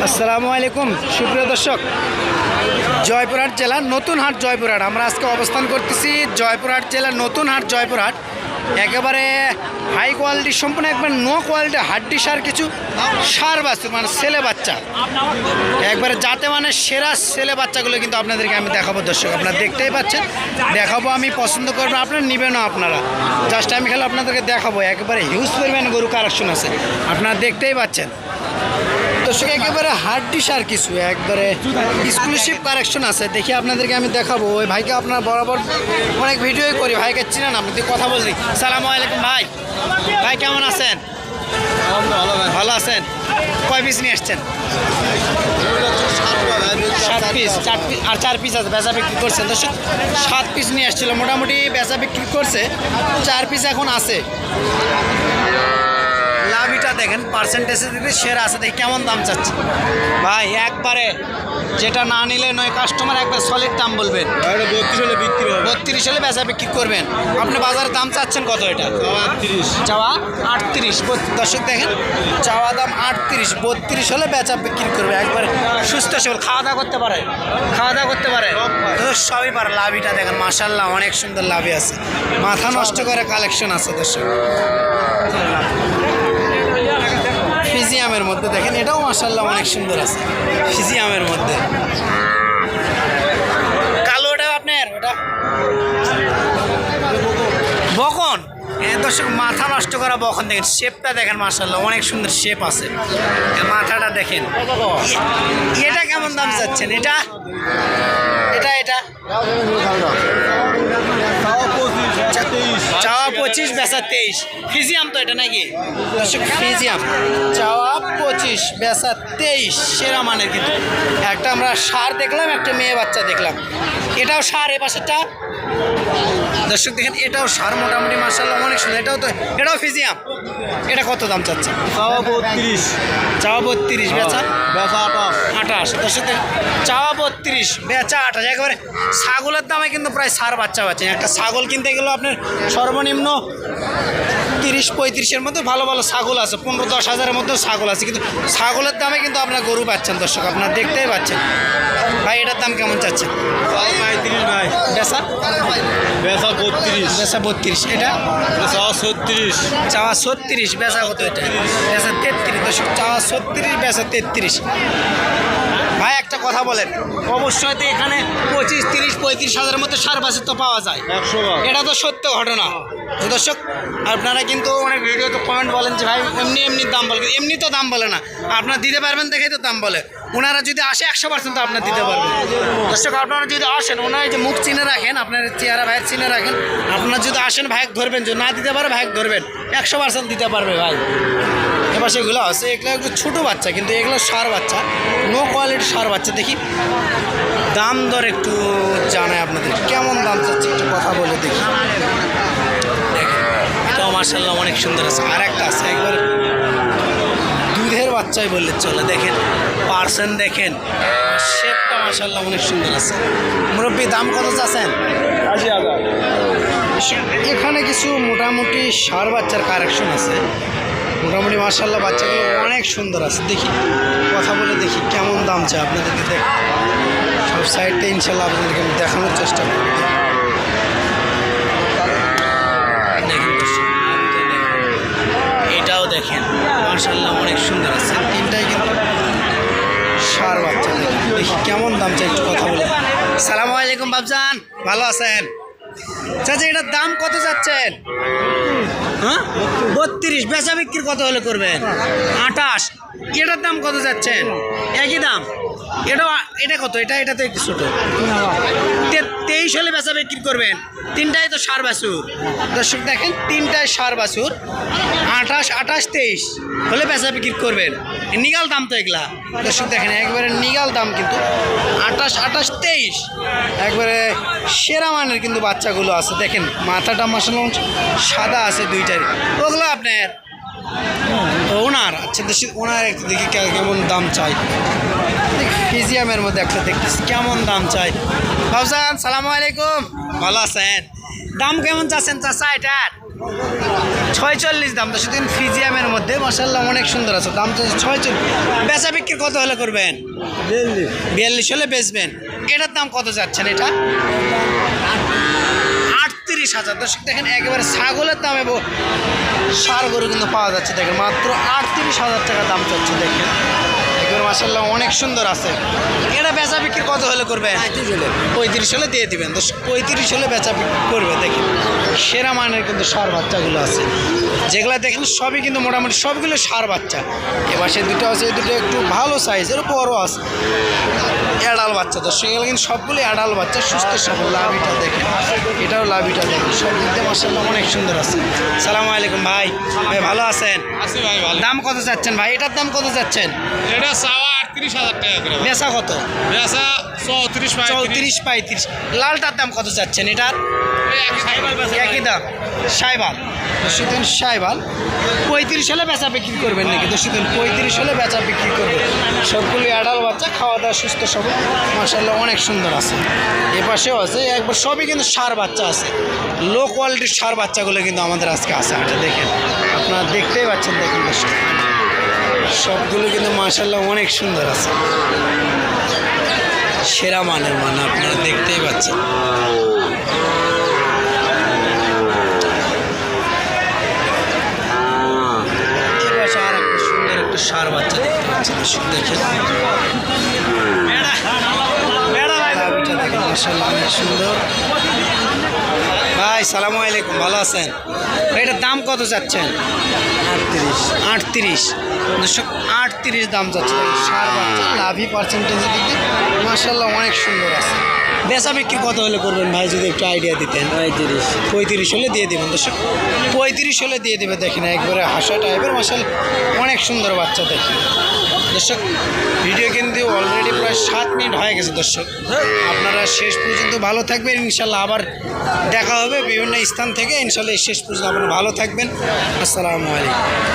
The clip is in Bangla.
আসসালামু আলাইকুম সুপ্রিয় দর্শক, জয়পুরহাট জেলার নতুন হাট জয়পুরহাট। আমরা আজকে অবস্থান করতেছি জয়পুরহাট জেলার নতুন হাট জয়পুরহাট। একেবারে হাই কোয়ালিটি সম্পূর্ণ একবার নো কোয়ালিটি হাড্ডি সার কিছু সার বাচ্চা মানে ছেলে বাচ্চা, একবারে যাতে মানে সেরা ছেলে বাচ্চাগুলো কিন্তু আপনাদেরকে আমি দেখাবো। দর্শক আপনারা দেখতেই পাচ্ছেন, দেখাবো আমি, পছন্দ করবো আপনারা নেবেনও আপনারা। জাস্ট আমি খালি আপনাদেরকে দেখাবো, একেবারে হিউজ পরিমাণ গরু কালেকশন আছে, আপনারা দেখতেই পাচ্ছেন। দর্শক একেবারে হাড্ডি সার কিছু একবারে এক্সক্লুসিভ কালেকশন আছে, দেখি আপনাদেরকে আমি দেখাবো। ওই ভাইকে আপনার বরাবর অনেক ভিডিওই করি, ভাইকে চিনেন, আপনি কথা বলছি। সালামু আলাইকুম ভাই, ভাই কেমন আছেন? ভালো আছেন? কয় পিস নিয়ে আসছেন? 7 পিস। 4 পিস আর 4 পিস আছে, বেচা বিক্রি করছেন। দর্শক 7 পিস নিয়ে আসছিল, মোটামুটি বেচা বিক্রি করছে, 4 পিস এখন আছে। লাভিটা দেখেন পার্সেন্টেজে দিতে সেরা আছে, দেখি কেমন দাম চাচ্ছে ভাই। একবারে যেটা না নিলে নয় কাস্টমার একবার সলিড দাম বলবেন। 32 হলে বিক্রি হবে, 32 হলে বেচা বিক্রি করবেন। আপনি বাজারে দাম চাচ্ছেন কত? এটা 38, চাওয়া 38। দর্শক দেখেন, চাওয়া দাম 38, 32 হলে বেচা বিক্রি করবে। একবারে সুস্থ সবল, খাওয়া দাওয়া করতে পারে, খাওয়া দাওয়া করতে পারে, সবই পারে। লাভিটা দেখেন মাশাআল্লাহ, অনেক সুন্দর লাভি আছে, মাথা নষ্ট করে কালেকশন আছে। দর্শক ফিজিয়ামের মধ্যে দেখেন, এটাও মাশাআল্লাহ অনেক সুন্দর আছে, ফিজিয়ামের মধ্যে। কালোটা আপনার ওটা বকন। দর্শক মাথা নষ্ট করা বকন দেখেন, শেপটা দেখেন মাশাআল্লাহ অনেক সুন্দর শেপ আছে, মাথাটা দেখেন। এটা কেমন দাম চাচ্ছেন? এটা এটা এটা চাওয়া 25, বেচা 23। ফিজিয়াম তো এটা নাকি? ফিজিয়াম চাওয়া 25, বেচা 23, সেরা মানের। কিন্তু একটা আমরা সার দেখলাম, একটা মেয়ে বাচ্চা দেখলাম, এটাও সার। এ পাশেরটা দর্শক দেখেন, এটাও সার, মোটামুটি মাশাআল্লাহ অনেক সুন্দর। এটাও ফিজিয়াম। এটা কত দাম চাচ্ছে? চাওয়া 32, চাওয়া 32, বেচা 28। দর্শক দেখেন, চাওয়া 32, বেচা 28। একেবারে ছাগলের দামে কিন্তু প্রায় সার বাচ্চা পাচ্ছেন। একটা ছাগল কিনতে গেলেও আপনার সর্বনিম্ন 30-35-এর মধ্যে ভালো ভালো ছাগল আছে, 15-10 হাজারের মধ্যেও ছাগল আছে, কিন্তু ছাগলের দামে কিন্তু আপনার গরু পাচ্ছেন। দর্শক আপনারা দেখতেই পাচ্ছেন। ভাই এটার দাম কেমন চাচ্ছেন? 35 ভাই, বেচা বেচা 32, বেচা 32। এটা চাওয়া 36, চাওয়া 36, বেচা কত? এটা বেচা 33। দর্শক চাওয়া 36, বেচা 33। ভাই একটা কথা বলেন, অবশ্যই তো এখানে 25-30-35 হাজারের মধ্যে সার বাছুর তো পাওয়া যায়, 100 বার। এটা তো সত্য ঘটনা। তো দর্শক আপনারা কিন্তু অনেক ভিডিওতে কমেন্ট বলেন যে ভাই এমনি এমনি দাম বলে, এমনি তো দাম বলে না, আপনারা দিতে পারবেন দেখেই তো দাম বলে। ওনারা যদি আসে 100% আপনার দিতে পারবেন। দর্শক আপনারা যদি আসেন, ওনারা যে মুখ চিনে রাখেন, আপনার চেহারা ভাইয়ের চিনে রাখেন, আপনারা যদি আসেন ভাইক ধরবেন, যদি না দিতে পারে ভাইক ধরবেন, 100% দিতে পারবে ভাই। এবার সেগুলো আছে, এগুলো একটু ছোটো বাচ্চা, কিন্তু এগুলো সার বাচ্চা, নো কোয়ালিটি সার বাচ্চা। দেখি দাম দর একটু জানাই আপনাদের, কেমন দাম চাচ্ছে একটু কথা বলে দেখি। দেখেন এটাও মাশাআল্লাহ অনেক সুন্দর আছে। আর একটা আছে একবার দুধের বাচ্চাই বললে চলে, দেখেন পার্সেন্ট দেখেন, শেপটা মাশাআল্লাহ অনেক সুন্দর আছে। মুরব্বী দাম কত চাচ্ছেন? 80,000। এখানে কিছু মোটামুটি সার বাচ্চার কালেকশন আছে, মোটামুটি মাশাআল্লাহ বাচ্চাগুলো অনেক সুন্দর আছে। দেখি কথা বলে দেখি কেমন দাম চাই আপনাদেরকে। দেখ সব সাইডটা ইনশাল্লাহ আপনাদেরকে আমি দেখানোর চেষ্টা করব। এটাও দেখেন মাশাআল্লাহ অনেক সুন্দর আছে, তিনটাই কিন্তু সার বাচ্চা। দেখি কেমন দাম চাই একটু কথা বলে। সালামু আলাইকুম বাবজান, ভালো আছেন? চাচা এটার দাম কত যাচ্ছেন? হ্যাঁ 32, বেচা বিক্রি কত হলে করবেন? 28। এটার দাম কত যাচ্ছেন? একই দাম। এটা কত? এটা তো একটু ছোটো, 23 হলে বেচা বিক্রি করবেন। তিনটাই তো সার বাছুর। দর্শক দেখেন তিনটাই সার বাছুর, 28, 23 হলে বেচা বিক্রি করবেন। নিগাল দাম তো এগুলা। দর্শক দেখেন একবারে নিগাল দাম, কিন্তু 28, 23 একবারে সেরা মানের কিন্তু বাচ্চাগুলো আছে। দেখেন মাথাটা মাশাআল্লাহ সাদা আছে দুইটারই। ওগুলো আপনার ওনার? আচ্ছা ওনার একটু দেখি কেমন দাম চাই। ফিজিয়ামের মধ্যে একটা দেখতেছি, কেমন দাম চাই? বাবজান সালামু আলাইকুম, ভালো আছেন? দাম কেমন চাচ্ছেন চাচা এটার? 46 দাম। দর্শক দেখেন ফিজিয়ামের মধ্যে মাশাআল্লাহ অনেক সুন্দর আছে। দাম তো 46। বেচা বিক্রি কত হলে করবেন? 42 হলে বেচবেন। এটার দাম কত যাচ্ছেন? এটা 38,000। দর্শক দেখেন একেবারে ছাগলের দামে ষাঁড় গরু কিন্তু পাওয়া যাচ্ছে। দেখেন মাত্র 38,000 টাকা দাম চাচ্ছে। দেখেন এগুলো মাশাআল্লাহ অনেক সুন্দর আছে। এটা বেচা বিক্রি কত হলে করবেন? 35 হলে দিয়ে দিবেন। 35 হলে বেচা বিক্রি করবে। দেখেন সেরা মানের কিন্তু ষাঁড় বাচ্চাগুলো আছে, যেগুলো দেখেন সবই কিন্তু মোটামুটি সবগুলো ষাঁড় বাচ্চা। এবার সে দুটো আছে, এই দুটো একটু ভালো সাইজের বড় আছে, অ্যাডাল বাচ্চা। দর্শক এগুলো কিন্তু সবগুলো অ্যাডাল বাচ্চা, সুস্থ সবল। লাভিটা দেখেন, এটাও লাভিটা দেখেন, সব দিক দিয়ে মাশাআল্লাহ অনেক সুন্দর আছে। সালামু আলাইকুম ভাই, ভাই ভালো আছেন? আছি ভাই ভালো। দাম কত চাচ্ছেন ভাই? এটার দাম কত চাচ্ছেন? এটা চাওয়া 38,000 টাকা করে। বেচা কত? বেচা 34 34-35। লালটার দাম কত চাচ্ছেন? এটার একই দাম। সাইবাল দর্শক সাইবাল 35 হলে বেচা বিক্রি করবেন নাকি? দর্শক 35 হলে বেচা বিক্রি করবে। সবগুলি অ্যাডাল বাচ্চা, খাওয়া দাওয়া সুস্থ সবল মাশাআল্লাহ অনেক সুন্দর আছে। এ পাশেও আছে, একবার সবই কিন্তু ষাঁড় বাচ্চা আছে। লো কোয়ালিটির ষাঁড় বাচ্চাগুলো কিন্তু আমাদের আজকে আছে হাটে। দেখেন আপনারা দেখতেই পাচ্ছেন। দেখেন দর্শক সবগুলো কিন্তু মাশাআল্লাহ অনেক সুন্দর আছে, সেরা মানের আপনারা দেখতেই পাচ্ছেন। আর একটা সুন্দর একটা ষাঁড় বাচ্চা দেখতে পাচ্ছি। দর্শক দেখেন মাশাআল্লাহ অনেক সুন্দর। ভাই সালামু আলাইকুম, ভালো আছেন? এটার দাম কত চাচ্ছেন? 38। দর্শক 38 দাম চাচ্ছে। ষাঁড় বাচ্চা, লাভি পার্সেন্টেজের দিক দিয়ে মাশাআল্লাহ অনেক সুন্দর আছে। বেচা বিক্রি কত হলে করবেন ভাই, যদি একটু আইডিয়া দিতেন? 35 হলে দিয়ে দেবেন। দর্শক 35 হলে দিয়ে দেবে। দেখেন একবারে হাসা টাইপের মাশাআল্লাহ অনেক সুন্দর বাচ্চা। দেখেন দর্শক ভিডিও কিন্তু অলরেডি প্রায় 7 মিনিট হয়ে গেছে। দর্শক আপনারা শেষ পর্যন্ত ভালো থাকবেন, ইনশাল্লাহ আবার দেখা হবে বিভিন্ন স্থান থেকে। ইনশাল্লাহ শেষ পর্যন্ত আপনারা ভালো থাকবেন। আসসালামু আলাইকুম।